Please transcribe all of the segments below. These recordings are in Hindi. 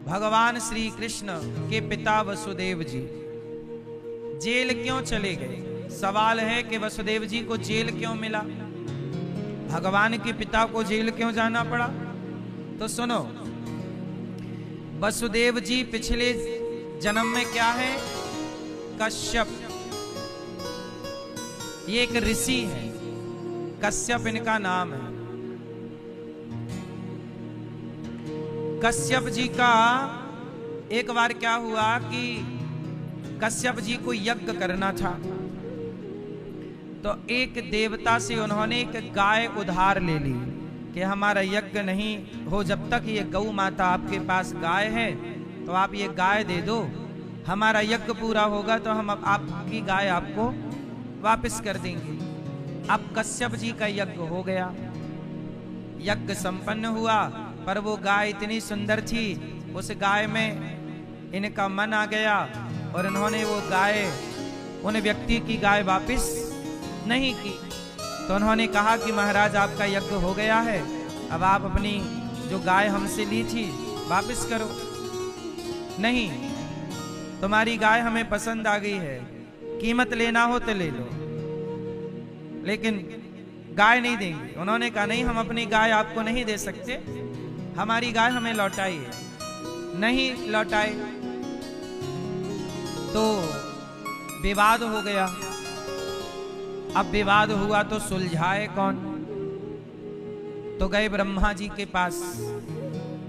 भगवान श्री कृष्ण के पिता वसुदेव जी जेल क्यों चले गए? सवाल है कि वसुदेव जी को जेल क्यों मिला, भगवान के पिता को जेल क्यों जाना पड़ा? तो सुनो, वसुदेव जी पिछले जन्म में क्या है? कश्यप। ये एक ऋषि है, कश्यप इनका नाम है। कश्यप जी का एक बार क्या हुआ कि कश्यप जी को यज्ञ करना था, तो एक देवता से उन्होंने एक गाय उधार ले ली कि हमारा यज्ञ नहीं हो जब तक ये गौ माता आपके पास गाय है तो आप ये गाय दे दो, हमारा यज्ञ पूरा होगा तो हम आपकी गाय आपको वापस कर देंगे। अब कश्यप जी का यज्ञ हो गया, यज्ञ संपन्न हुआ, पर वो गाय इतनी सुंदर थी, उस गाय में इनका मन आ गया और इन्होंने वो गाय उन व्यक्ति की गाय वापस नहीं की। तो उन्होंने कहा कि महाराज आपका यज्ञ हो गया है, अब आप अपनी जो गाय हमसे ली थी वापस करो। नहीं, तुम्हारी गाय हमें पसंद आ गई है, कीमत लेना हो तो ले लो, लेकिन गाय नहीं देंगे। उन्होंने कहा नहीं, हम अपनी गाय आपको नहीं दे सकते, हमारी गाय हमें लौटाइए। नहीं लौटाए तो विवाद हो गया। अब विवाद हुआ तो सुलझाए कौन? तो गए ब्रह्मा जी के पास,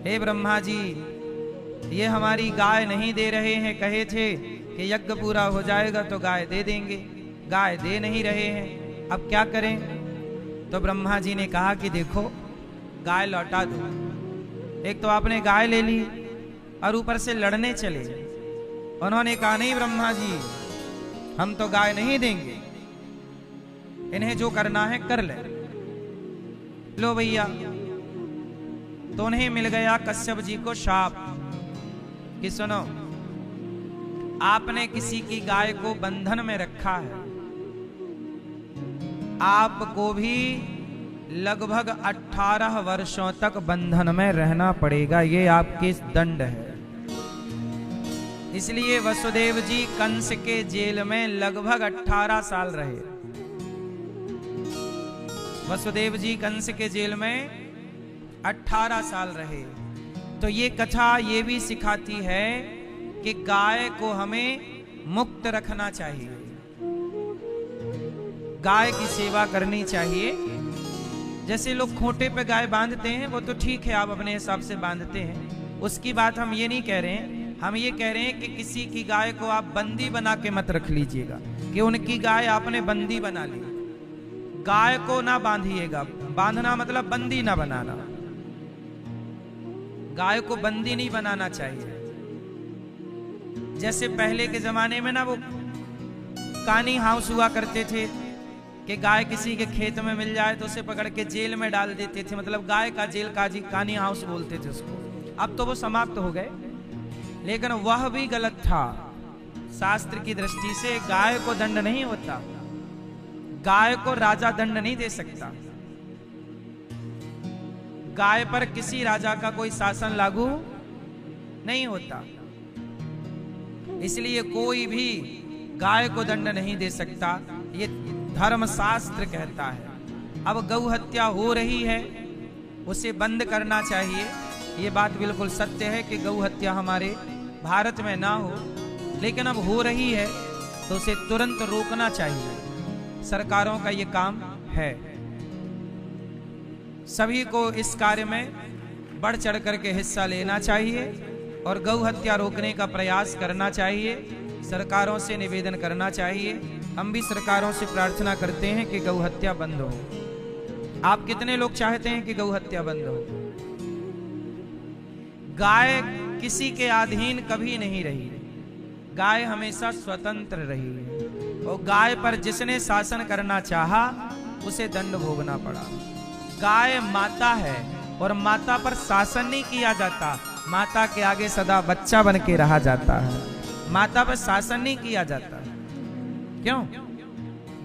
हे ब्रह्मा जी, ये हमारी गाय नहीं दे रहे हैं, कहे थे कि यज्ञ पूरा हो जाएगा तो गाय दे देंगे, गाय दे नहीं रहे हैं, अब क्या करें? तो ब्रह्मा जी ने कहा कि देखो, गाय लौटा दो। एक तो आपने गाय ले ली और ऊपर से लड़ने चले। उन्होंने कहा नहीं ब्रह्मा जी, हम तो गाय नहीं देंगे, इन्हें जो करना है कर ले। लो भैया, तो उन्हें मिल गया कश्यप जी को शाप कि सुनो, आपने किसी की गाय को बंधन में रखा है, आपको भी लगभग 18 वर्षों तक बंधन में रहना पड़ेगा, ये आपके दंड है। इसलिए वसुदेव जी कंस के जेल में लगभग 18 साल रहे। वसुदेव जी कंस के जेल में 18 साल रहे। तो ये कथा ये भी सिखाती है कि गाय को हमें मुक्त रखना चाहिए, गाय की सेवा करनी चाहिए। जैसे लोग खूंटे पे गाय बांधते हैं, वो तो ठीक है, आप अपने हिसाब से बांधते हैं, उसकी बात हम ये नहीं कह रहे हैं। हम ये कह रहे हैं कि किसी की गाय को आप बंदी बना के मत रख लीजिएगा कि उनकी गाय आपने बंदी बना ली। गाय को ना बांधिएगा, बांधना मतलब बंदी ना बनाना, गाय को बंदी नहीं बनाना चाहिए। जैसे पहले के जमाने में ना वो कानी हाउस हुआ करते थे कि गाय किसी के खेत में मिल जाए तो उसे पकड़ के जेल में डाल देते थे, मतलब गाय का जेल काजी कानी हाउस बोलते थे उसको। अब तो वो समाप्त हो गए, लेकिन वह भी गलत था। शास्त्र की दृष्टि से गाय को दंड नहीं होता, गाय को राजा दंड नहीं दे सकता, गाय पर किसी राजा का कोई शासन लागू नहीं होता, इसलिए कोई भी गाय को दंड नहीं दे सकता, ये धर्मशास्त्र कहता है। अब गौ हत्या हो रही है, उसे बंद करना चाहिए। ये बात बिल्कुल सत्य है कि गौ हत्या हमारे भारत में ना हो, लेकिन अब हो रही है तो उसे तुरंत रोकना चाहिए। सरकारों का ये काम है। सभी को इस कार्य में बढ़ चढ़ करके हिस्सा लेना चाहिए और गौ हत्या रोकने का प्रयास करना चाहिए। सरकारों से निवेदन करना चाहिए। हम भी सरकारों से प्रार्थना करते हैं कि गौ हत्या बंद हो। आप कितने लोग चाहते हैं कि गौ हत्या बंद हो? गाय किसी के अधीन कभी नहीं रही, गाय हमेशा स्वतंत्र रही है और गाय पर जिसने शासन करना चाहा उसे दंड भोगना पड़ा। गाय माता है और माता पर शासन नहीं किया जाता, माता के आगे सदा बच्चा बन के रहा जाता है, माता पर शासन नहीं किया जाता। क्यों?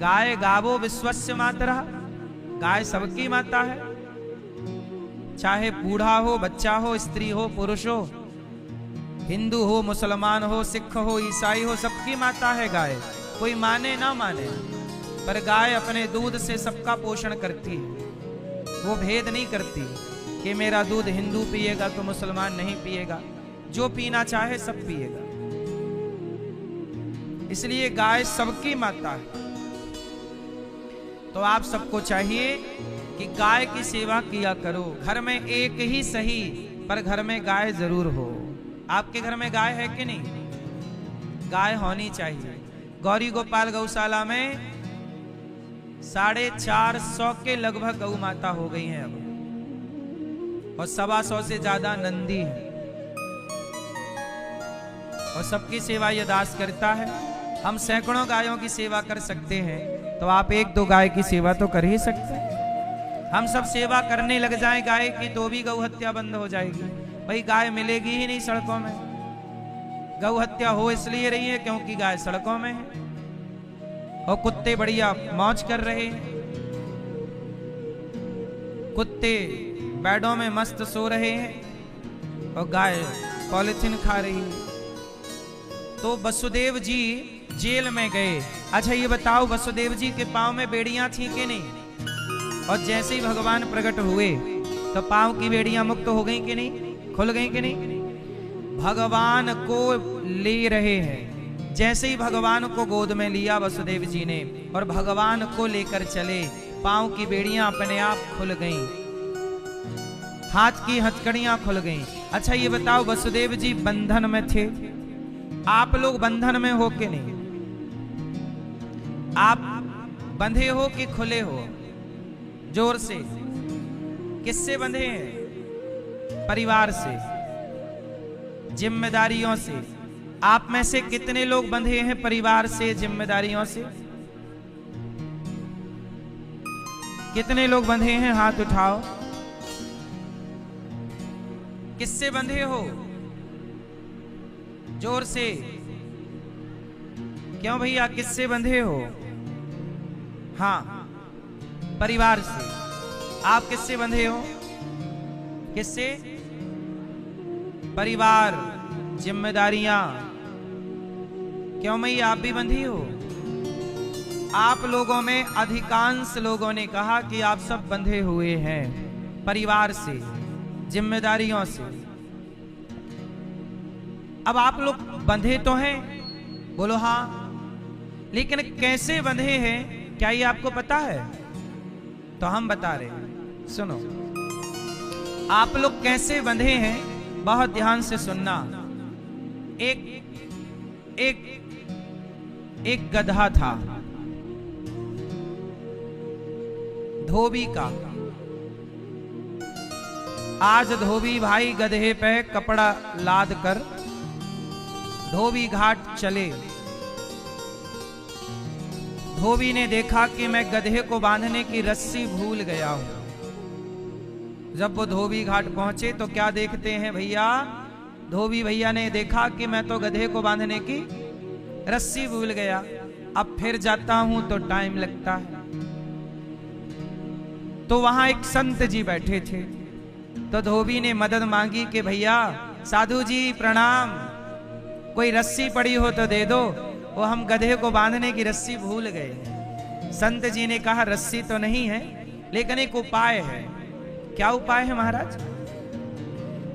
गाय गावो विश्वस्य मातरः, गाय सबकी माता है, चाहे बूढ़ा हो, बच्चा हो, स्त्री हो, पुरुष हो, हिंदू हो, मुसलमान हो, सिख हो, ईसाई हो, सबकी माता है गाय। कोई माने ना माने, पर गाय अपने दूध से सबका पोषण करती है। वो भेद नहीं करती कि मेरा दूध हिंदू पिएगा तो मुसलमान नहीं पिएगा। जो पीना चाहे सब पिएगा। इसलिए गाय सबकी माता है। तो आप सबको चाहिए कि गाय की सेवा किया करो। घर में एक ही सही, पर घर में गाय जरूर हो। आपके घर में गाय है कि नहीं? गाय होनी चाहिए। गौरी गोपाल गौशाला में 450 के लगभग गौ माता हो गई हैं अब, और 125 से ज्यादा नंदी है। और सबकी सेवा ये दास करता है। हम सैकड़ों गायों की सेवा कर सकते हैं, तो आप 1-2 गाय की सेवा तो कर ही सकते हैं। हम सब सेवा करने लग जाएं गाय की, तो भी गौ हत्या बंद हो जाएगी। भाई गाय मिलेगी ही नहीं सड़कों में। गौ हत्या हो इसलिए रही है क्योंकि गाय सड़कों में है, और कुत्ते बढ़िया मौज कर रहे हैं। कुत्ते बेडों में मस्त सो रहे हैं और गाय पॉलिथीन खा रही है। तो वसुदेव जी जेल में गए। अच्छा ये बताओ, वसुदेव जी के पांव में बेड़ियां थी कि नहीं? और जैसे ही भगवान प्रकट हुए तो पांव की बेड़ियां मुक्त हो गई कि नहीं? खुल गई कि नहीं? भगवान को ले रहे हैं। जैसे ही भगवान को गोद में लिया वसुदेव जी ने और भगवान को लेकर चले, पांव की बेड़ियां अपने आप खुल गईं, हाथ की हथकड़ियां खुल गईं। अच्छा ये बताओ, वसुदेव जी बंधन में थे। आप लोग बंधन में हो कि नहीं? आप बंधे हो कि खुले हो? जोर से। किससे बंधे हैं? परिवार से, जिम्मेदारियों से। आप में से कितने लोग बंधे हैं परिवार से, जिम्मेदारियों से? कितने लोग बंधे हैं? हाथ उठाओ। किससे बंधे हो? जोर से। क्यों भैया, किससे बंधे हो? हाँ, परिवार से। आप किससे बंधे हो? किससे? परिवार, जिम्मेदारियां। क्यों मैया, आप भी बंधी हो? आप लोगों में अधिकांश लोगों ने कहा कि आप सब बंधे हुए हैं परिवार से, जिम्मेदारियों से। अब आप लोग बंधे तो हैं, बोलो हाँ, लेकिन कैसे बंधे हैं क्या ये आपको पता है? तो हम बता रहे हैं, सुनो। आप लोग कैसे बंधे हैं, बहुत ध्यान से सुनना। एक गधा था, धोबी का। आज धोबी भाई गधे पे कपड़ा लाद कर धोबी घाट चले। धोबी ने देखा कि मैं गधे को बांधने की रस्सी भूल गया हूं। जब वो धोबी घाट पहुंचे तो क्या देखते हैं भैया? धोबी भैया ने देखा कि मैं तो गधे को बांधने की रस्सी भूल गया। अब फिर जाता हूं तो टाइम लगता है। तो वहां एक संत जी बैठे थे, तो धोबी ने मदद मांगी कि भैया साधु जी प्रणाम, कोई रस्सी पड़ी हो तो दे दो, वो हम गधे को बांधने की रस्सी भूल गए। संत जी ने कहा रस्सी तो नहीं है, लेकिन एक उपाय है। क्या उपाय है महाराज?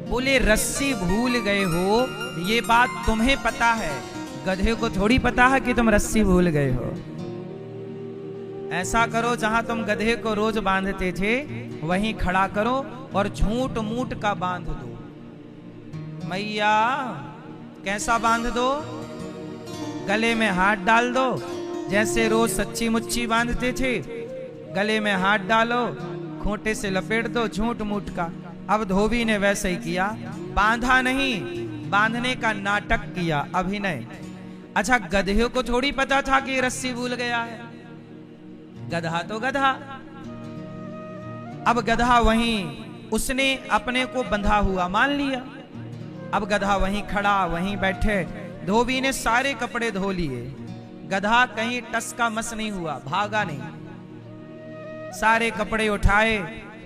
बोले रस्सी भूल गए हो ये बात तुम्हें पता है, गधे को थोड़ी पता है कि तुम रस्सी भूल गए हो। ऐसा करो, जहां तुम गधे को रोज बांधते थे वहीं खड़ा करो और झूठ मूठ का बांध दो। मैया कैसा बांध दो? गले में हाथ डाल दो, जैसे रोज सच्ची मुच्ची बांधते थे। गले में हाथ डालो, खूंटे से लपेट दो, झूठ मूठ का। अब धोबी ने वैसे ही किया, बांधा नहीं, बांधने का नाटक किया, अभिनय। अच्छा, गधे को थोड़ी पता था कि रस्सी भूल गया है। गधा तो गधा। अब गधा वहीं, उसने अपने को बंधा हुआ मान लिया। अब गधा वहीं खड़ा, वहीं बैठे। धोबी ने सारे कपड़े धो लिए, गधा कहीं टस का मस नहीं हुआ, भागा नहीं। सारे कपड़े उठाए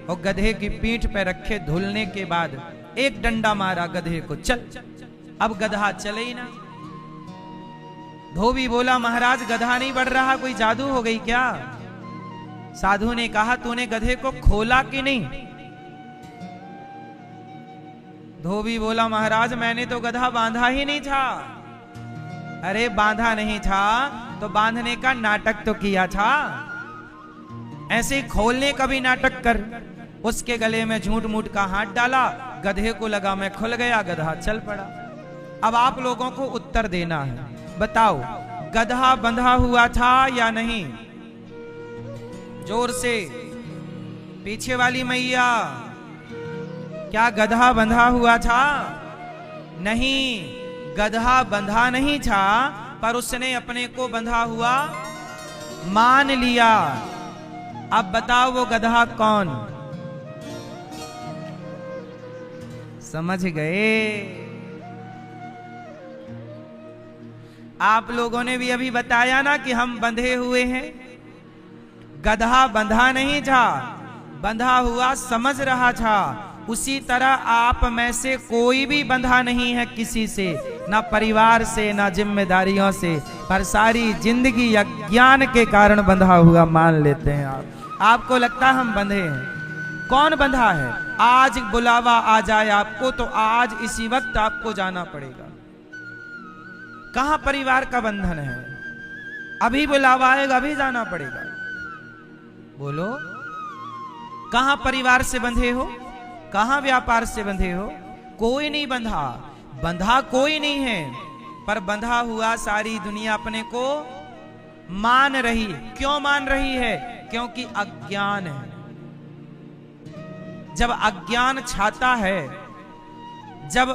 और गधे की पीठ पे रखे। धुलने के बाद एक डंडा मारा गधे को, चल अब गधा चले ही ना। धोबी बोला महाराज गधा नहीं बढ़ रहा, कोई जादू हो गई क्या? साधु ने कहा तूने गधे को खोला कि नहीं? धोबी बोला महाराज मैंने तो गधा बांधा ही नहीं था। अरे बांधा नहीं था तो बांधने का नाटक तो किया था, ऐसे ही खोलने का भी नाटक कर। उसके गले में झूठ मूठ का हाथ डाला, गधे को लगा मैं खुल गया, गधा चल पड़ा। अब आप लोगों को उत्तर देना है, बताओ गधा बंधा हुआ था या नहीं? जोर से, पीछे वाली मैया, क्या गधा बंधा हुआ था? नहीं, गधा बंधा नहीं था, पर उसने अपने को बंधा हुआ मान लिया। अब बताओ वो गधा कौन? समझ गए? आप लोगों ने भी अभी बताया ना कि हम बंधे हुए हैं। गधा बंधा नहीं था, बंधा हुआ समझ रहा था। उसी तरह आप में से कोई भी बंधा नहीं है किसी से, ना परिवार से, ना जिम्मेदारियों से, पर सारी जिंदगी अज्ञान के कारण बंधा हुआ मान लेते हैं आप। आपको लगता है हम बंधे हैं। कौन बंधा है? आज बुलावा आ जाए आपको तो आज इसी वक्त आपको जाना पड़ेगा। कहां परिवार का बंधन है? अभी बुलावा आएगा, अभी जाना पड़ेगा। बोलो, कहां परिवार से बंधे हो? कहां व्यापार से बंधे हो? कोई नहीं बंधा, बंधा कोई नहीं है, पर बंधा हुआ सारी दुनिया अपने को मान रही। क्यों मान रही है? क्योंकि अज्ञान है। जब अज्ञान छाता है, जब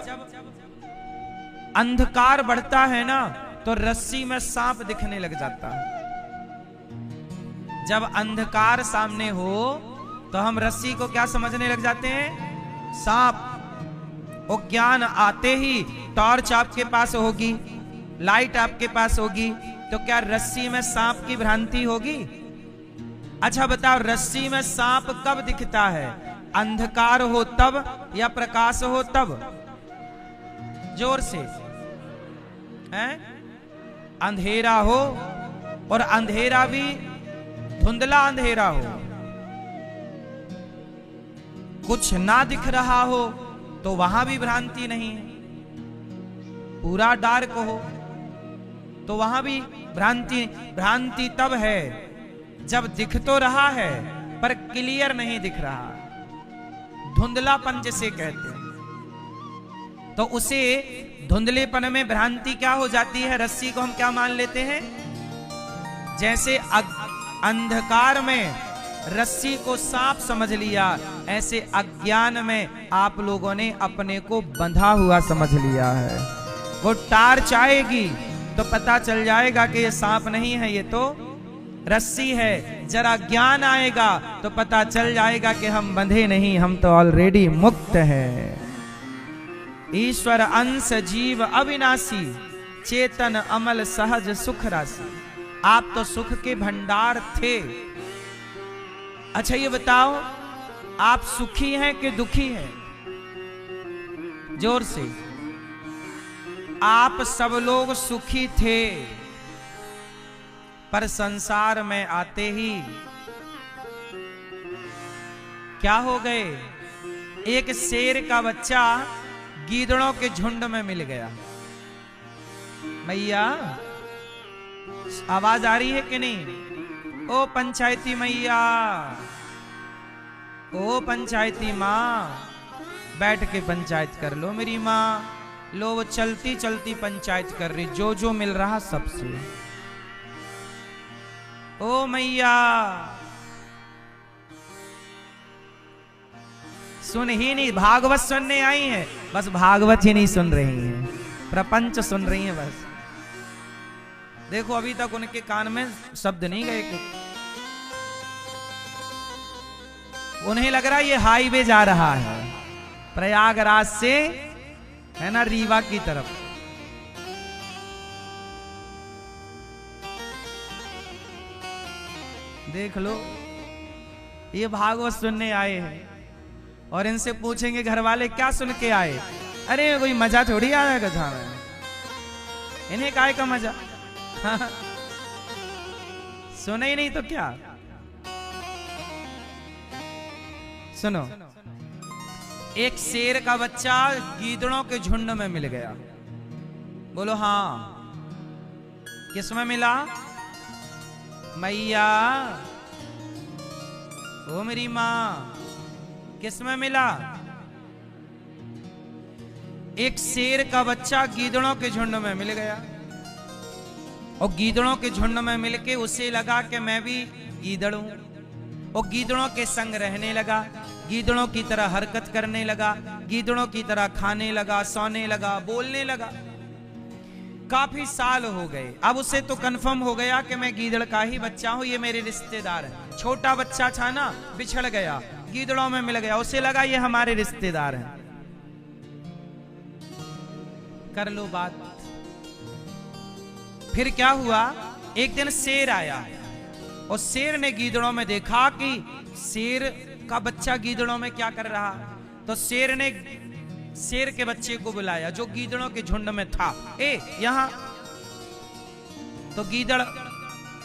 अंधकार बढ़ता है ना, तो रस्सी में सांप दिखने लग जाता है। जब अंधकार सामने हो तो हम रस्सी को क्या समझने लग जाते हैं? सांप। और ज्ञान आते ही टॉर्च आपके पास होगी, लाइट आपके पास होगी, तो क्या रस्सी में सांप की भ्रांति होगी? अच्छा बताओ, रस्सी में सांप कब दिखता है? अंधकार हो तब या प्रकाश हो तब? जोर से हैं? अंधेरा हो, और अंधेरा भी धुंधला अंधेरा हो, कुछ ना दिख रहा हो तो वहां भी भ्रांति नहीं है। पूरा डार्क हो तो वहां भी भ्रांति तब है जब दिख तो रहा है पर क्लियर नहीं दिख रहा, धुंधलापन जिसे कहते हैं। तो उसे धुंधलेपन में भ्रांति क्या हो जाती है? रस्सी को हम क्या मान लेते हैं? जैसे अंधकार में रस्सी को सांप समझ लिया, ऐसे अज्ञान में आप लोगों ने अपने को बंधा हुआ समझ लिया है। वो टार्च आएगी तो पता चल जाएगा कि ये सांप नहीं है, ये तो रस्सी है। जरा ज्ञान आएगा तो पता चल जाएगा कि हम बंधे नहीं, हम तो ऑलरेडी मुक्त हैं। ईश्वर अंश जीव अविनाशी, चेतन अमल सहज सुख राशि। आप तो सुख के भंडार थे। अच्छा ये बताओ, आप सुखी हैं कि दुखी हैं? जोर से। आप सब लोग सुखी थे, पर संसार में आते ही क्या हो गए? एक शेर का बच्चा गीदड़ों के झुंड में मिल गया। मैया आवाज आ रही है कि नहीं? ओ पंचायती मैया, ओ पंचायती माँ, बैठ के पंचायत कर लो मेरी माँ। लो वो चलती चलती पंचायत कर रही, जो जो मिल रहा सबसे। ओ मैया, सुन ही नहीं, भागवत सुनने आई हैं, बस भागवत ही नहीं सुन रही हैं, प्रपंच सुन रही हैं बस। देखो अभी तक उनके कान में शब्द नहीं गए, उन्हें लग रहा है ये हाईवे जा रहा है प्रयागराज से, है ना, रीवा की तरफ। देख लो, ये भागवत सुनने आए हैं और इनसे पूछेंगे घर वाले क्या सुन के आए, अरे कोई मजा थोड़ी आ रहा कथा में, इन्हें काय का मजा। सुना ही नहीं तो क्या। सुनो, एक शेर का बच्चा गीदड़ों के झुंड में मिल गया। बोलो हाँ, किसमें मिला? मैया, ओ मेरी मां, किसमें मिला? एक शेर का बच्चा गीदड़ों के झुंड में मिल गया, और गीदड़ों के झुंड में मिलके उसे लगा कि मैं भी गीदड़ हूं, और गीदड़ों के संग रहने लगा, गीदड़ों की तरह हरकत करने लगा, गीदड़ों की तरह खाने लगा, सोने लगा, बोलने लगा। काफी साल हो गए। अब उसे तो कंफर्म हो गया कि मैं गीदड़ का ही बच्चा हूं, ये मेरे रिश्तेदार हैं। छोटा बच्चा था ना, बिछड़ गया, गीदड़ों में मिल गया, उसे लगा ये हमारे रिश्तेदार हैं। कर लो बात। फिर क्या हुआ, एक दिन शेर आया, और शेर ने गीदड़ों में देखा कि शेर का बच्चा गीदड़ों में क्या कर रहा। तो शेर ने शेर के बच्चे को बुलाया जो गीदड़ों के झुंड में था। ए यहां। तो गीदड़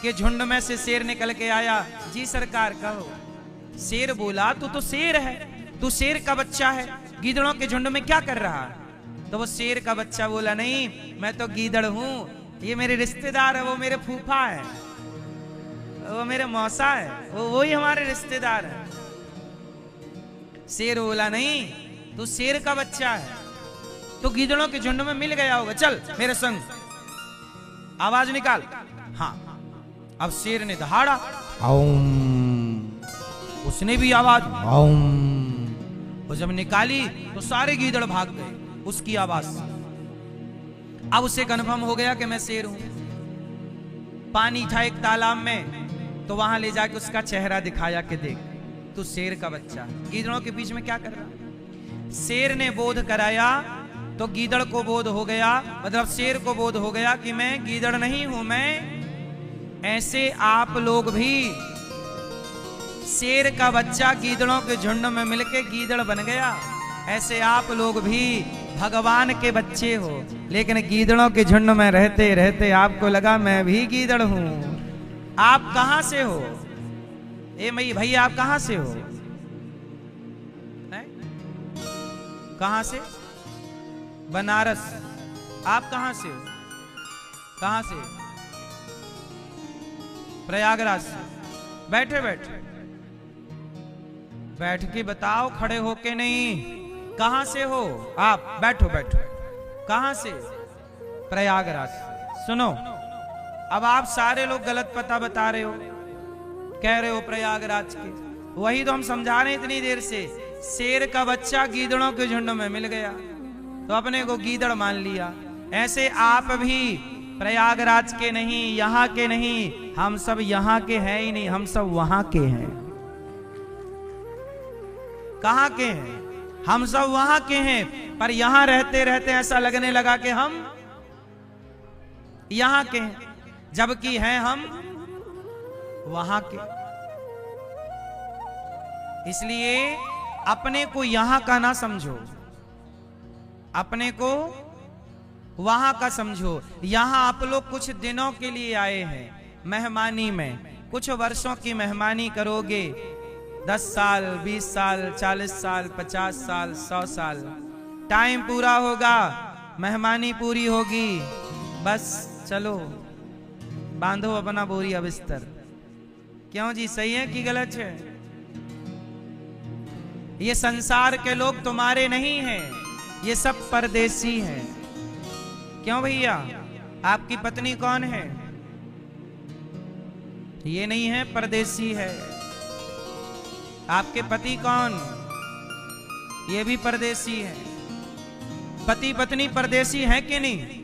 के झुंड में से शेर निकल के आया। जी सरकार कहो। शेर बोला तू तो शेर है, तू शेर का बच्चा है, गीदड़ों के झुंड में क्या कर रहा? तो वो शेर का बच्चा बोला नहीं, मैं तो गीदड़ हूं, ये मेरे रिश्तेदार है, वो मेरे फूफा है, वो मेरे मौसा है, वो ही हमारे रिश्तेदार है। शेर बोला नहीं, तू शेर का बच्चा है, तो गीदड़ों के झुंड में मिल गया होगा, चल मेरे संग, आवाज निकाल। हाँ, अब शेर ने दहाड़ा, उसने भी आवाज वो जब निकाली तो सारे गीदड़ भाग गए उसकी आवाज से। अब उसे कन्फर्म हो गया कि मैं शेर हूं। पानी था एक तालाब में, तो वहां ले जाके उसका चेहरा दिखाया कि देख तू शेर का बच्चा, गीदड़ों के बीच में क्या कर रहा। शेर ने बोध कराया तो गीदड़ को बोध हो गया, मतलब शेर को बोध हो गया कि मैं गीदड़ नहीं हूं, मैं ऐसे आप लोग भी शेर का बच्चा गीदड़ों के झुंड में मिलके गीदड़ बन गया, ऐसे आप लोग भी भगवान के बच्चे हो, लेकिन गीदड़ों के झुंड में रहते रहते आपको लगा मैं भी गीदड़ हूं। आप कहां से हो? ए मई भैया आप कहां से हो? कहां से? बनारस। आप कहां से हो? कहां से? प्रयागराज से। बैठे बैठे बैठ के बताओ, खड़े होके नहीं। कहां से हो आप? बैठो बैठो। कहां से? प्रयागराज। सुनो, अब आप सारे लोग गलत पता बता रहे हो, कह रहे हो प्रयागराज के। वही तो हम समझा रहे हैं इतनी देर से। शेर का बच्चा गीदड़ों के झुंड में मिल गया तो अपने को गीदड़ मान लिया। ऐसे आप भी प्रयागराज के नहीं, यहां के नहीं, हम सब यहां के हैं ही नहीं, हम सब वहां के हैं। कहां के हैं? हम सब वहां के हैं, पर यहां रहते रहते ऐसा लगने लगा कि हम यहां के हैं, जबकि हैं हम वहां के। इसलिए अपने को यहां का ना समझो, अपने को वहां का समझो। यहां आप लोग कुछ दिनों के लिए आए हैं मेहमानी में, कुछ वर्षों की मेहमानी करोगे, 10 साल, 20 साल, 40 साल, 50 साल, 100 साल, टाइम पूरा होगा, मेहमानी पूरी होगी, बस चलो बांधो अपना बोरिया बिस्तर। क्यों जी, सही है कि गलत है? ये संसार के लोग तुम्हारे नहीं हैं, ये सब परदेसी हैं। क्यों भैया, आपकी पत्नी कौन है? ये नहीं है, परदेसी है। आपके पति कौन? ये भी परदेसी है। पति पत्नी परदेसी है कि नहीं?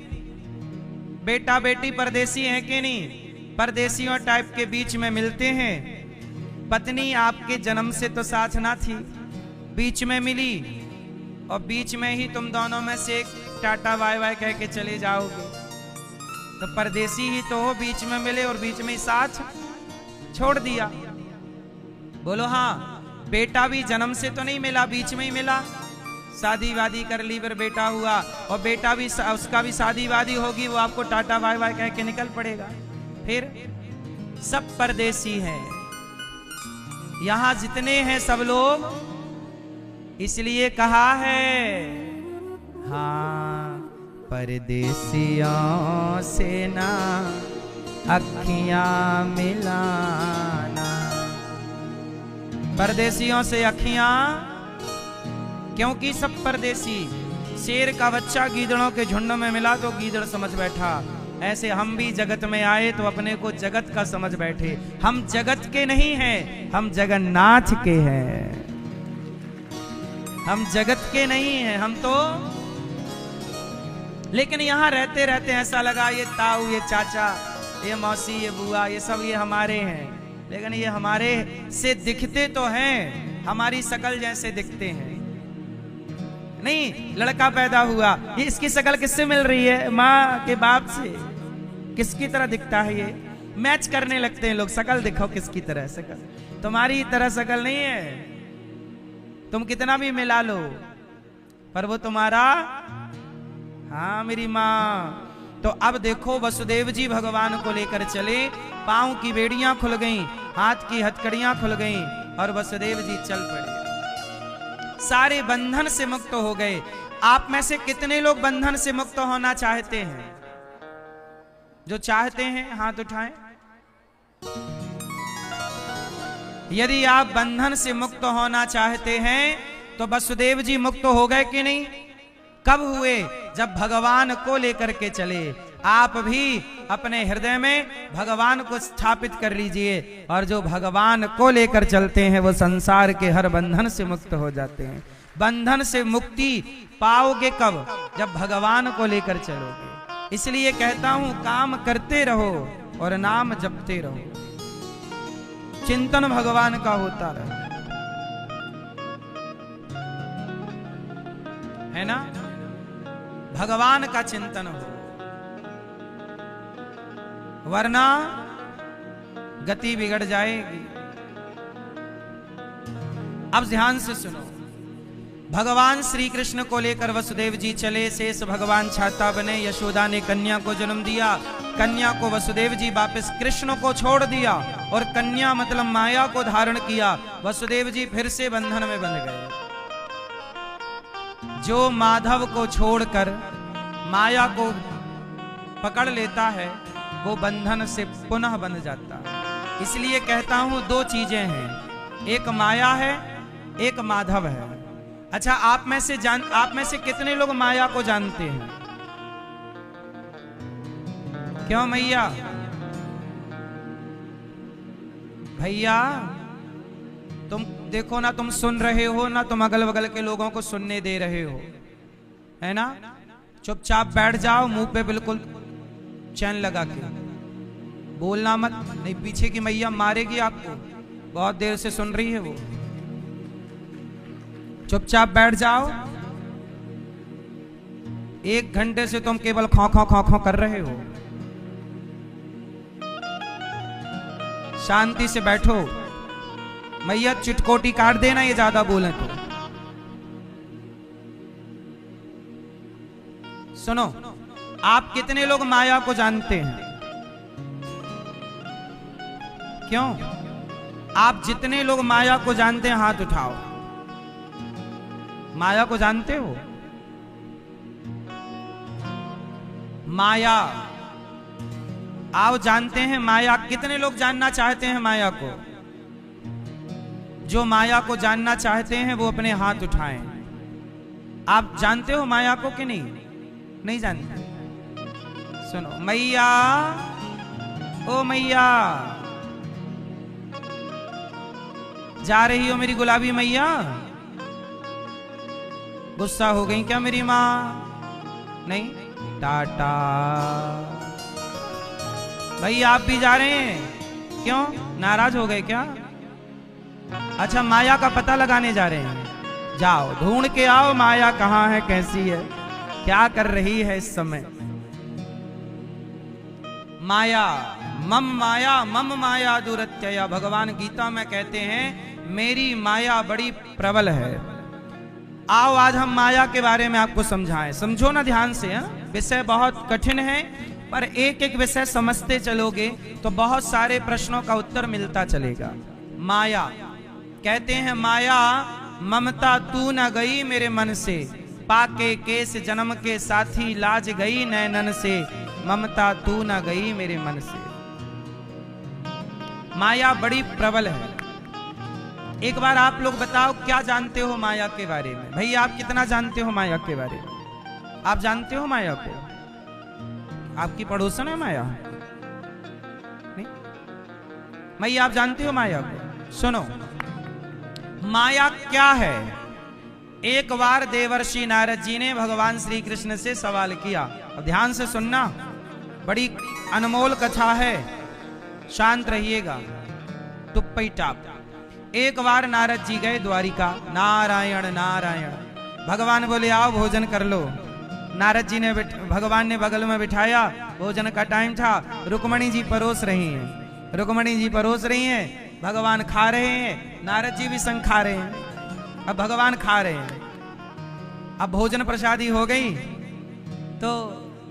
बेटा बेटी परदेसी है कि नहीं? परदेसियों टाइप के बीच में मिलते हैं। पत्नी आपके जन्म से तो साथ ना थी, बीच में मिली, और बीच में ही तुम दोनों में से एक टाटा बाय बाय कह के चले जाओगे, तो परदेसी ही तो हो, बीच में मिले और बीच में ही साथ छोड़ दिया। बोलो हाँ। बेटा भी जन्म से तो नहीं मिला, बीच में ही मिला, शादी वादी कर ली, फिर बेटा हुआ और बेटा भी उसका भी शादी वादी होगी, वो आपको टाटा बाय बाय कह के निकल पड़ेगा। फिर सब परदेसी हैं, यहां जितने हैं सब लोग, इसलिए कहा है हाँ परदेसियों से ना अखियां मिलाना। परदेसियों से अखियां, क्योंकि सब परदेसी। शेर का बच्चा गीदड़ों के झुंड में मिला तो गीदड़ समझ बैठा, ऐसे हम भी जगत में आए तो अपने को जगत का समझ बैठे। हम जगत के नहीं हैं, हम जगन्नाथ के हैं। हम जगत के नहीं हैं, हम तो। लेकिन यहां रहते रहते ऐसा लगा ये ताऊ, ये चाचा, ये मौसी, ये बुआ, ये सब ये हमारे हैं। लेकिन ये हमारे से दिखते तो हैं, हमारी शकल जैसे दिखते हैं। नहीं, लड़का पैदा हुआ, ये इसकी शकल किससे मिल रही है? माँ के बाप से। किसकी तरह दिखता है? ये मैच करने लगते हैं लोग, शकल दिखाओ किसकी तरह शकल। तुम्हारी तरह शकल नहीं है, तुम कितना भी मिला लो, पर वो तुम्हारा, हाँ मेरी माँ। तो अब देखो वसुदेव जी भगवान को लेकर चले, पांव की बेड़ियां खुल गईं, हाथ की हथकड़ियां खुल गईं और वसुदेव जी चल पड़े, सारे बंधन से मुक्त हो गए। आप में से कितने लोग बंधन से मुक्त होना चाहते हैं? जो चाहते हैं हाथ उठाएं। यदि आप बंधन से मुक्त होना चाहते हैं तो वसुदेव जी मुक्त हो गए कि नहीं? कब हुए? जब भगवान को लेकर के चले। आप भी अपने हृदय में भगवान को स्थापित कर लीजिए, और जो भगवान को लेकर चलते हैं वो संसार के हर बंधन से मुक्त हो जाते हैं। बंधन से मुक्ति पाओगे कब? जब भगवान को लेकर चलोगे। इसलिए कहता हूं काम करते रहो और नाम जपते रहो, चिंतन भगवान का होता रहे, है ना? भगवान का चिंतन हो, वरना गति बिगड़ जाएगी। अब ध्यान से सुनो, भगवान श्री कृष्ण को लेकर वसुदेव जी चले। शेष भगवान छाता बने, यशोदा ने कन्या को जन्म दिया, कन्या को वसुदेव जी वापस कृष्ण को छोड़ दिया और कन्या मतलब माया को धारण किया। वसुदेव जी फिर से बंधन में बंध गए। जो माधव को छोड़कर माया को पकड़ लेता है वो बंधन से पुनः बंध जाता है। इसलिए कहता हूं दो चीजें हैं, एक माया है, एक माधव है। अच्छा, आप में से कितने लोग माया को जानते हैं? क्यों मैया? भैया तुम देखो ना, तुम सुन रहे हो ना, तुम अगल बगल के लोगों को सुनने दे रहे हो, है ना? चुपचाप बैठ जाओ, मुंह पे बिल्कुल चैन लगा के, बोलना मत, नहीं पीछे की मैया मारेगी आपको, बहुत देर से सुन रही है वो। चुपचाप बैठ जाओ। 1 घंटे से तुम केवल खौ खौ खौ खौ कर रहे हो। शांति से बैठो। मैया चिटकोटी काट देना ये ज्यादा बोले तो। सुनो, आप कितने लोग माया को जानते हैं? क्यों? आप जितने लोग माया को जानते हैं हाथ उठाओ। माया को जानते हो? माया आओ जानते हैं माया। कितने लोग जानना चाहते हैं माया को? जो माया को जानना चाहते हैं वो अपने हाथ उठाएं। आप जानते हो माया को कि नहीं? नहीं जानते? सुनो, मैया, ओ मैया, जा रही हो मेरी गुलाबी मैया? गुस्सा हो गई क्या मेरी माँ? नहीं, टाटा। भाई आप भी जा रहे हैं? क्यों, नाराज हो गए क्या? अच्छा, माया का पता लगाने जा रहे हैं? जाओ ढूंढ के आओ माया कहाँ है, कैसी है, क्या कर रही है इस समय। माया मम माया दुरत्यया, भगवान गीता में कहते हैं मेरी माया बड़ी प्रबल है। आओ आज हम माया के बारे में आपको समझाएं। समझो ना ध्यान से, विषय बहुत कठिन है, पर एक एक विषय समझते चलोगे तो बहुत सारे प्रश्नों का उत्तर मिलता चलेगा। माया कहते हैं, माया ममता तू न गई मेरे मन से, पाके केस जन्म के साथी लाज गई नैनन से, ममता तू न गई मेरे मन से। माया बड़ी प्रबल है। एक बार आप लोग बताओ क्या जानते हो माया के बारे में? भाई आप कितना जानते हो माया के बारे में? आप जानते हो माया को? आपकी पड़ोसन है माया? नहीं? भाई आप जानते हो माया को? सुनो, माया क्या है? एक बार देवर्षि नारद जी ने भगवान श्री कृष्ण से सवाल किया। अब ध्यान से सुनना, बड़ी अनमोल कथा है, शांत रहिएगा। टुप्पई टाप। एक बार नारद जी गए द्वारिका। नारायण नारायण। भगवान बोले आओ भोजन कर लो। नारद जी ने भगवान ने बगल में बिठाया, भोजन का टाइम था। रुक्मणी जी परोस रही हैं, रुक्मणी जी परोस रही हैं, भगवान खा रहे हैं, नारद जी भी संग खा रहे हैं। अब भगवान खा रहे हैं, अब भोजन प्रसादी हो गई तो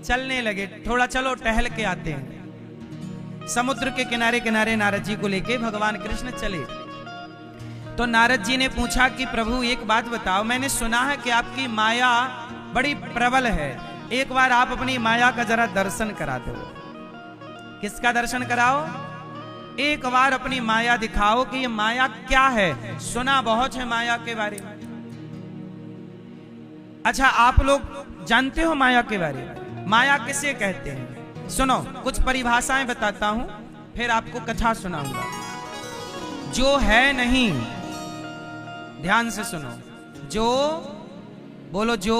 चलने लगे, थोड़ा चलो टहल के आते हैं। समुद्र के किनारे किनारे नारद जी को लेके भगवान कृष्ण चले। तो नारद जी ने पूछा कि प्रभु एक बात बताओ, मैंने सुना है कि आपकी माया बड़ी प्रबल है, एक बार आप अपनी माया का जरा दर्शन करा दो। किसका दर्शन कराओ? एक बार अपनी माया दिखाओ कि ये माया क्या है। सुना बहुत है माया के बारे में। अच्छा आप लोग जानते हो माया के बारे में? माया किसे कहते हैं? सुनो कुछ परिभाषाएं बताता हूं, फिर आपको कथा सुनाऊंगा। जो है नहीं, ध्यान से सुनो, जो बोलो, जो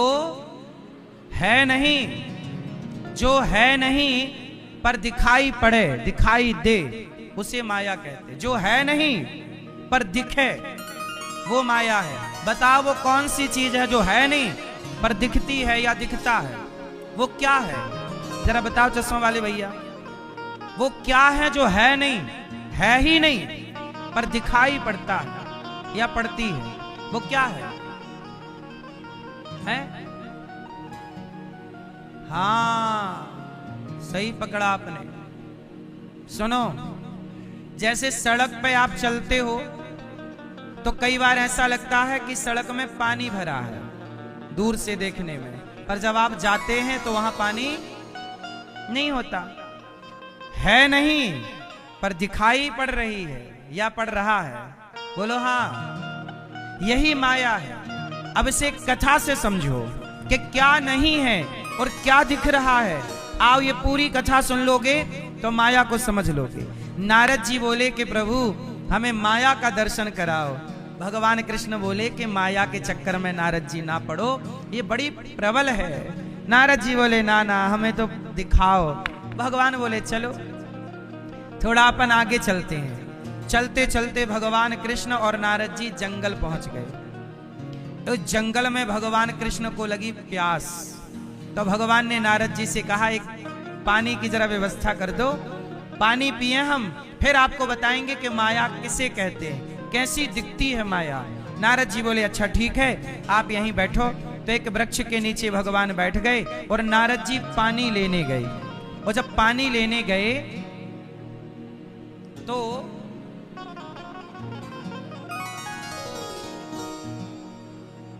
है नहीं, जो है नहीं पर दिखाई पड़े, दिखाई दे, उसे माया कहते हैं। जो है नहीं पर दिखे, वो माया है। बताओ वो कौन सी चीज है जो है नहीं पर दिखती है या दिखता है? वो क्या है जरा बताओ चश्मा वाले भैया, वो क्या है जो है नहीं, है ही नहीं पर दिखाई पड़ता है या पड़ती है? वो क्या है? हाँ सही पकड़ा आपने। सुनो, जैसे सड़क पे आप चलते हो तो कई बार ऐसा लगता है कि सड़क में पानी भरा है दूर से देखने में, पर जब आप जाते हैं तो वहां पानी नहीं होता। है नहीं पर दिखाई पड़ रही है या पड़ रहा है? बोलो हाँ, यही माया है। अब इसे कथा से समझो कि क्या नहीं है और क्या दिख रहा है। आओ ये पूरी कथा सुन लोगे तो माया को समझ लोगे। नारद जी बोले कि प्रभु हमें माया का दर्शन कराओ। भगवान कृष्ण बोले कि माया के चक्कर में नारद जी ना पड़ो, ये बड़ी प्रबल है। नारद जी बोले ना ना हमें तो दिखाओ। भगवान बोले चलो थोड़ा अपन आगे चलते हैं। चलते चलते भगवान कृष्ण और नारद जी जंगल पहुंच गए। तो जंगल में भगवान कृष्ण को लगी प्यास, तो भगवान ने नारद जी से कहा एक पानी की जरा व्यवस्था कर दो, पानी पिए हम, फिर आपको बताएंगे कि माया किसे कहते हैं, कैसी दिखती है माया। नारद जी बोले अच्छा ठीक है आप यहीं बैठो। तो एक वृक्ष के नीचे भगवान बैठ गए और नारद जी पानी लेने गए। और जब पानी लेने गए तो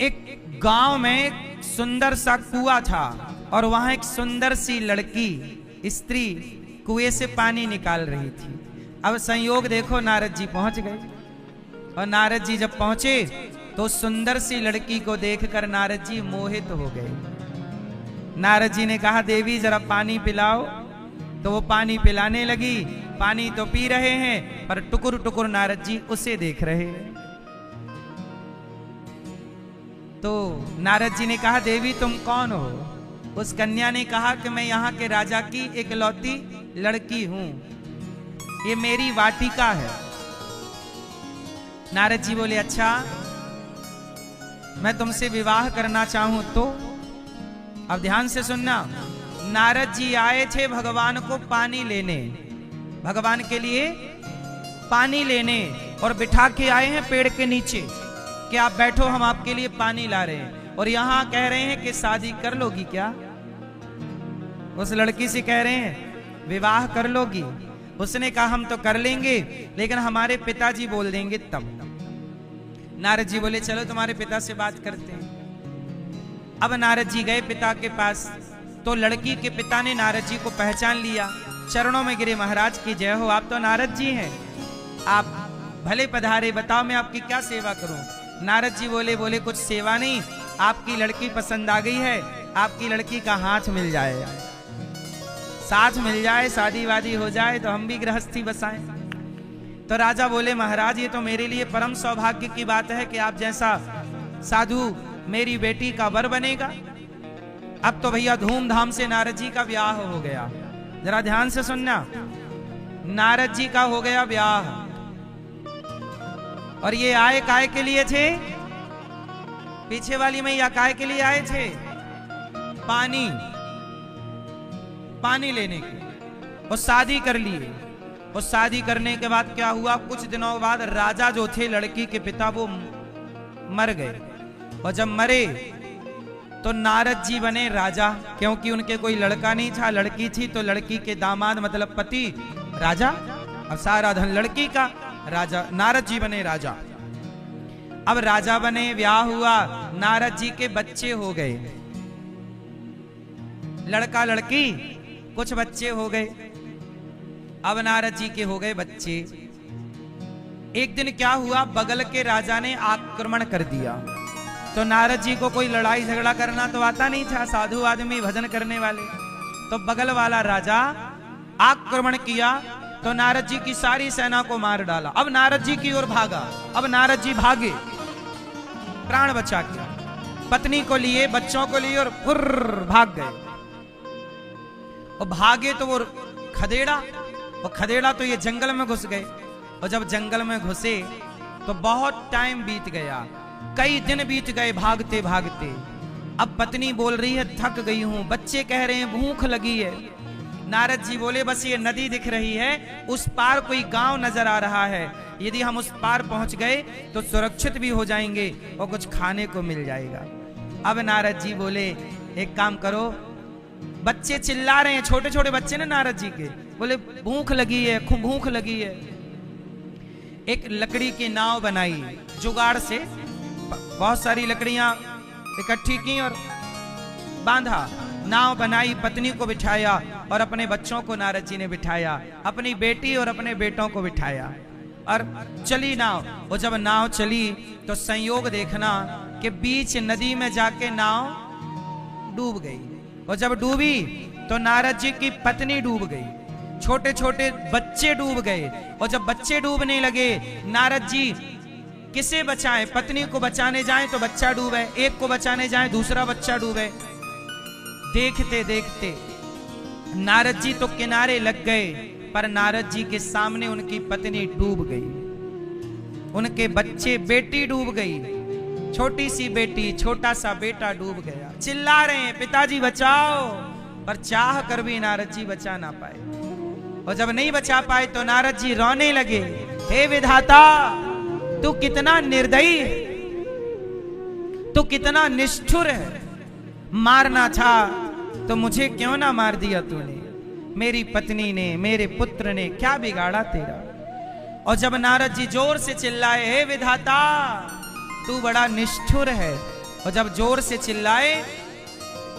एक गांव में सुंदर सा कुआं था और वहां एक सुंदर सी लड़की स्त्री कुएं से पानी निकाल रही थी। अब संयोग देखो नारद जी पहुंच गए और नारद जी जब पहुंचे तो सुंदर सी लड़की को देखकर नारद जी मोहित हो गए। नारद जी ने कहा देवी जरा पानी पिलाओ, तो वो पानी पिलाने लगी। पानी तो पी रहे हैं पर टुकुर टुकुर नारद जी उसे देख रहे हैं। तो नारद जी ने कहा देवी तुम कौन हो? उस कन्या ने कहा कि मैं यहाँ के राजा की इकलौती लड़की हूं, ये मेरी वाटिका है। नारद जी बोले अच्छा मैं तुमसे विवाह करना चाहूं तो? अब ध्यान से सुनना, नारद जी आए थे भगवान को पानी लेने, भगवान के लिए पानी लेने, और बिठा के आए हैं पेड़ के नीचे। कि आप बैठो, हम आपके लिए पानी ला रहे हैं, और यहां कह रहे हैं कि शादी कर लोगी क्या? उस लड़की से कह रहे हैं विवाह कर लोगी? उसने कहा हम तो कर लेंगे, लेकिन हमारे पिताजी बोल देंगे तब। नारद जी बोले चलो तुम्हारे पिता से बात करते हैं। अब नारद जी गए पिता के पास, तो लड़की के पिता ने नारद जी को पहचान लिया, चरणों में गिरे, महाराज की जय हो, आप तो नारद जी हैं, आप भले पधारे, बताओ मैं आपकी क्या सेवा करूं? नारद जी बोले कुछ सेवा नहीं, आपकी लड़की पसंद आ गई है, आपकी लड़की का हाथ मिल जाए, साथ मिल जाए, शादी वादी हो जाए तो हम भी गृहस्थी बसाएं। तो राजा बोले महाराज ये तो मेरे लिए परम सौभाग्य की बात है कि आप जैसा साधु मेरी बेटी का वर बनेगा। अब तो भैया धूमधाम से नारद जी का ब्याह हो गया। जरा ध्यान से सुनना, नारद जी का हो गया ब्याह, और ये आए काय के लिए थे? पीछे वाली मैया काय के लिए आए थे? पानी लेने के, और शादी कर लिए। और शादी करने के बाद क्या हुआ, कुछ दिनों बाद राजा जो थे लड़की के पिता वो मर गए, और जब मरे तो नारद जी बने राजा, क्योंकि उनके कोई लड़का नहीं था, लड़की थी, तो लड़की के दामाद मतलब पति राजा, अब सारा धन लड़की का, राजा नारद जी बने राजा। अब राजा बने, ब्याह हुआ, नारद जी के बच्चे हो गए, लड़का लड़की कुछ बच्चे हो गए। अब नारद जी के हो गए बच्चे। एक दिन क्या हुआ, बगल के राजा ने आक्रमण कर दिया, तो नारद जी को कोई लड़ाई झगड़ा करना तो आता नहीं था, साधु आदमी भजन करने वाले, तो बगल वाला राजा आक्रमण किया, तो नारद जी की सारी सेना को मार डाला। अब नारद जी की ओर भागा, अब नारद जी भागे प्राण बचा के, पत्नी को लिए, बच्चों को लिए, और फुर्र भाग गए। और भागे तो वो खदेड़ा, और खदेड़ा तो ये जंगल में घुस गए, और जब जंगल में घुसे तो बहुत टाइम बीत गया, कई दिन बीत गए भागते भागते। अब पत्नी बोल रही है थक गई हूं, बच्चे कह रहे हैं भूख लगी है। नारद जी बोले बस ये नदी दिख रही है, उस पार कोई गांव नजर आ रहा है, यदि हम उस पार पहुंच गए तो सुरक्षित भी हो जाएंगे और कुछ खाने को मिल जाएगा। अब नारद जी बोले एक काम करो, बच्चे चिल्ला रहे हैं, छोटे छोटे बच्चे ना नारद जी के, बोले भूख लगी है, खूब भूख लगी है। एक लकड़ी की नाव बनाई जुगाड़ से, बहुत सारी लकड़ियां इकट्ठी की और बांधा, नाव बनाई, पत्नी को बिठाया और अपने बच्चों को नारद जी ने बिठाया, अपनी बेटी और अपने बेटों को बिठाया, और चली नाव। और जब नाव चली तो संयोग देखना कि बीच नदी में जाके नाव डूब गई, और जब डूबी तो नारद जी की पत्नी डूब गई, छोटे छोटे बच्चे डूब गए, और जब बच्चे डूबने लगे नारद जी किसे बचाएं, पत्नी को बचाने जाएं तो बच्चा डूबे, एक को बचाने जाएं दूसरा बच्चा डूबे। देखते देखते नारद जी तो किनारे लग गए, पर नारद जी के सामने उनकी पत्नी डूब गई, उनके बच्चे, बेटी डूब गई, छोटी सी बेटी, छोटा सा बेटा डूब गया। चिल्ला रहे हैं पिताजी बचाओ, पर चाह कर भी नारद जी बचा ना पाए। और जब नहीं बचा पाए तो नारद जी रोने लगे, हे विधाता तू कितना निर्दयी है, तू कितना निष्ठुर है, मारना था तो मुझे क्यों ना मार दिया तूने, मेरी पत्नी ने, मेरे पुत्र ने क्या बिगाड़ा तेरा। और जब नारद जी जोर से चिल्लाए, हे विधाता तू बड़ा निष्ठुर है, और जब जोर से चिल्लाए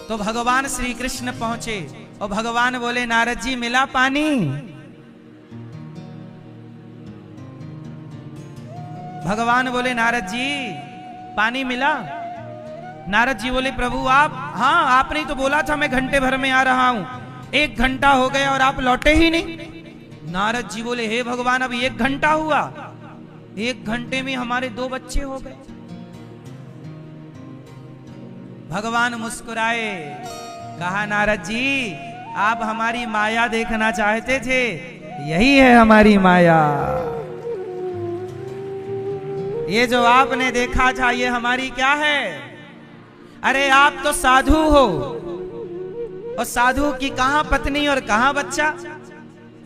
तो भगवान श्री कृष्ण पहुंचे, और भगवान बोले नारद जी मिला पानी? भगवान बोले नारद जी पानी मिला? नारद जी बोले प्रभु आप, हाँ आपने ही तो बोला था मैं घंटे भर में आ रहा हूं, 1 घंटा हो गया और आप लौटे ही नहीं। नारद जी बोले हे भगवान अब 1 घंटा हुआ, 1 घंटे में हमारे 2 बच्चे हो गए। भगवान मुस्कुराए, कहा नारद जी आप हमारी माया देखना चाहते थे, यही है हमारी माया, ये जो आपने देखा था ये हमारी क्या है? अरे आप तो साधु हो, और साधु की कहां पत्नी और कहां बच्चा,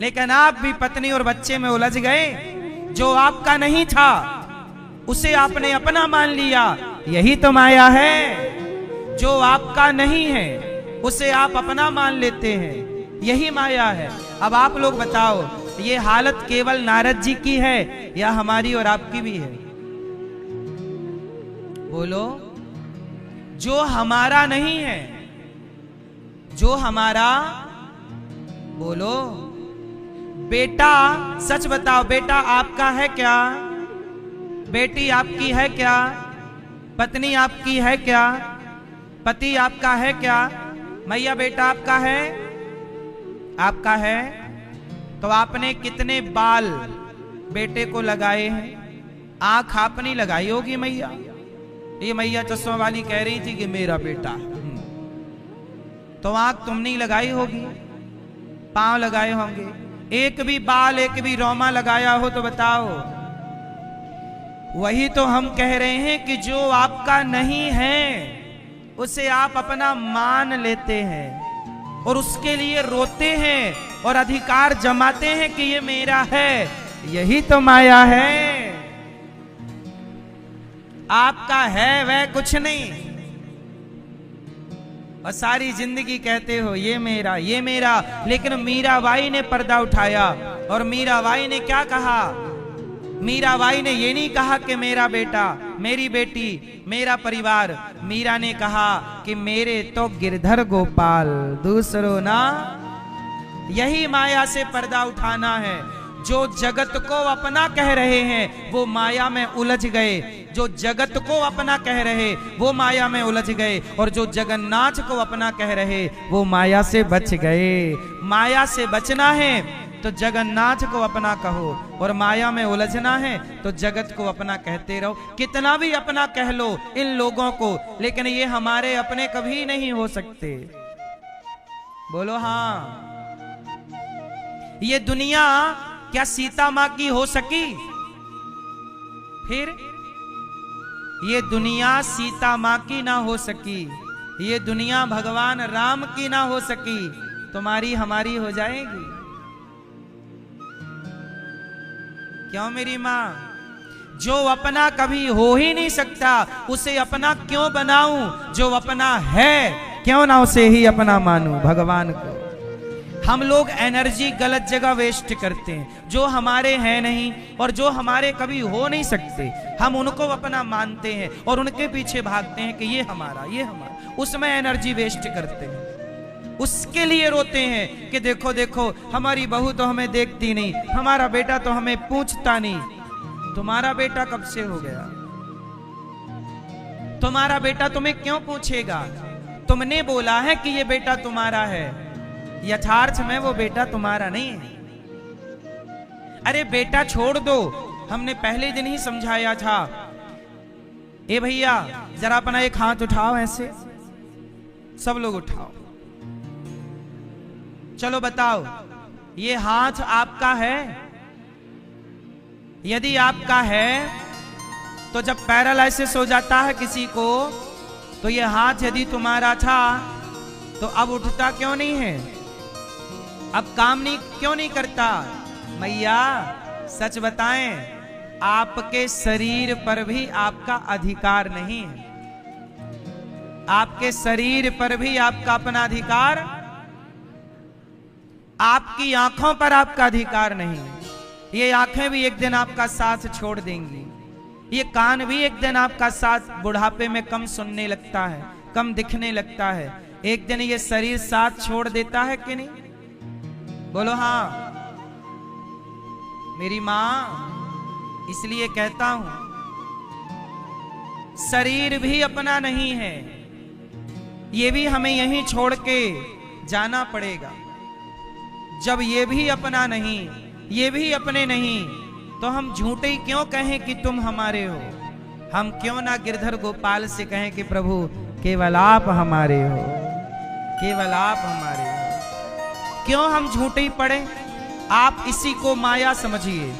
लेकिन आप भी पत्नी और बच्चे में उलझ गए, जो आपका नहीं था उसे आपने अपना मान लिया, यही तो माया है। जो आपका नहीं है उसे आप अपना मान लेते हैं, यही माया है। अब आप लोग बताओ, ये हालत केवल नारद जी की है या हमारी और आपकी भी है? बोलो। जो हमारा नहीं है, जो हमारा, बोलो। बेटा, सच बताओ, बेटा आपका है क्या? बेटी आपकी है क्या? पत्नी आपकी है क्या? पति आपका है क्या? मैया बेटा आपका है? आपका है। तो आपने कितने बाल बेटे को लगाए हैं? आंख आपने लगाई होगी मैया। ये मैया चश्मा वाली कह रही थी कि मेरा बेटा, तो आंख तुमने लगाई होगी, पांव लगाए होंगे। एक भी बाल, एक भी रोमा लगाया हो तो बताओ। वही तो हम कह रहे हैं कि जो आपका नहीं है उसे आप अपना मान लेते हैं और उसके लिए रोते हैं और अधिकार जमाते हैं कि ये मेरा है। यही तो माया है। आपका है वह कुछ नहीं, और सारी जिंदगी कहते हो ये मेरा, ये मेरा। लेकिन मीराबाई ने पर्दा उठाया और मीराबाई ने क्या कहा? मीराबाई ने ये नहीं कहा कि मेरा बेटा, मेरी बेटी, मेरा परिवार। मीरा ने कहा कि मेरे तो गिरधर गोपाल, दूसरों ना। यही माया से पर्दा उठाना है। जो जगत को अपना कह रहे हैं वो माया में उलझ गए, जो जगत को अपना कह रहे वो माया में उलझ गए, और जो जगन्नाथ को अपना कह रहे वो माया से बच गए। माया से बचना है तो जगन्नाथ को अपना कहो, और माया में उलझना है तो जगत को अपना कहते रहो। कितना भी अपना कह लो इन लोगों को, लेकिन ये हमारे अपने कभी नहीं हो सकते। बोलो हाँ। ये दुनिया क्या सीता मां की हो सकी? फिर ये दुनिया सीता मां की ना हो सकी, ये दुनिया भगवान राम की ना हो सकी, तुम्हारी हमारी हो जाएगी। क्यों मेरी मां? जो अपना कभी हो ही नहीं सकता उसे अपना क्यों बनाऊं? जो अपना है क्यों ना उसे ही अपना मानूं? भगवान को। हम लोग एनर्जी गलत जगह वेस्ट करते हैं। जो हमारे हैं नहीं और जो हमारे कभी हो नहीं सकते, हम उनको अपना मानते हैं और उनके पीछे भागते हैं कि ये हमारा, ये हमारा। उसमें एनर्जी वेस्ट करते हैं, उसके लिए रोते हैं कि देखो देखो हमारी बहू तो हमें देखती नहीं, हमारा बेटा तो हमें पूछता नहीं। तुम्हारा बेटा कब से हो गया? तुम्हारा बेटा तुम्हें क्यों पूछेगा? तुमने बोला है कि ये बेटा तुम्हारा है, यथार्थ में वो बेटा तुम्हारा नहीं है। अरे बेटा छोड़ दो, हमने पहले दिन ही समझाया था। ए भैया जरा अपना एक हाथ उठाओ, ऐसे सब लोग उठाओ। चलो बताओ, ये हाथ आपका है? यदि आपका है तो जब पैरालिसिस हो जाता है किसी को, तो ये हाथ यदि तुम्हारा था तो अब उठता क्यों नहीं है? अब काम नहीं क्यों नहीं करता? मैया सच बताएं, आपके शरीर पर भी आपका अधिकार नहीं है। आपके शरीर पर भी आपका अपना अधिकार, आपकी आंखों पर आपका अधिकार नहीं है। ये आंखें भी एक दिन आपका साथ छोड़ देंगी, ये कान भी एक दिन आपका साथ, बुढ़ापे में कम सुनने लगता है, कम दिखने लगता है। एक दिन ये शरीर साथ छोड़ देता है कि नहीं? बोलो हाँ। मेरी मां, इसलिए कहता हूं शरीर भी अपना नहीं है, ये भी हमें यहीं छोड़ के जाना पड़ेगा। जब ये भी अपना नहीं, ये भी अपने नहीं, तो हम झूठे क्यों कहें कि तुम हमारे हो? हम क्यों ना गिरधर गोपाल से कहें कि प्रभु केवल आप हमारे हो, केवल आप हमारे हो। क्यों हम झूठे पड़े? आप इसी को माया समझिए।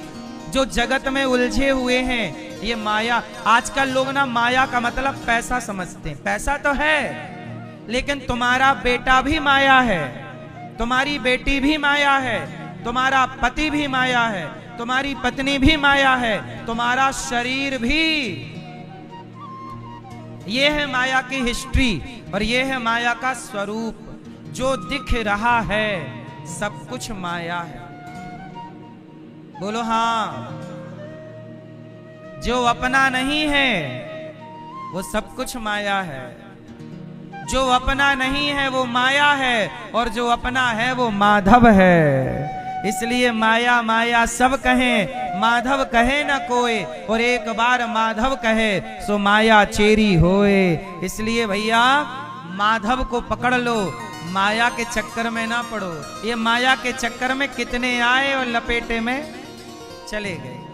जो जगत में उलझे हुए हैं ये माया। आजकल लोग ना माया का मतलब पैसा समझते हैं। पैसा तो है, लेकिन तुम्हारा बेटा भी माया है, तुम्हारी बेटी भी माया है, तुम्हारा पति भी माया है, तुम्हारी पत्नी भी माया है, तुम्हारा शरीर भी। ये है माया की हिस्ट्री और ये है माया का स्वरूप। जो दिख रहा है सब कुछ माया है। बोलो हाँ। जो अपना नहीं है वो सब कुछ माया है। जो अपना नहीं है वो माया है और जो अपना है वो माधव है। इसलिए माया माया सब कहें, माधव कहे न कोई, और एक बार माधव कहे सो माया चेरी होए। इसलिए भैया माधव को पकड़ लो, माया के चक्कर में ना पड़ो। ये माया के चक्कर में कितने आए और लपेटे में चले गए।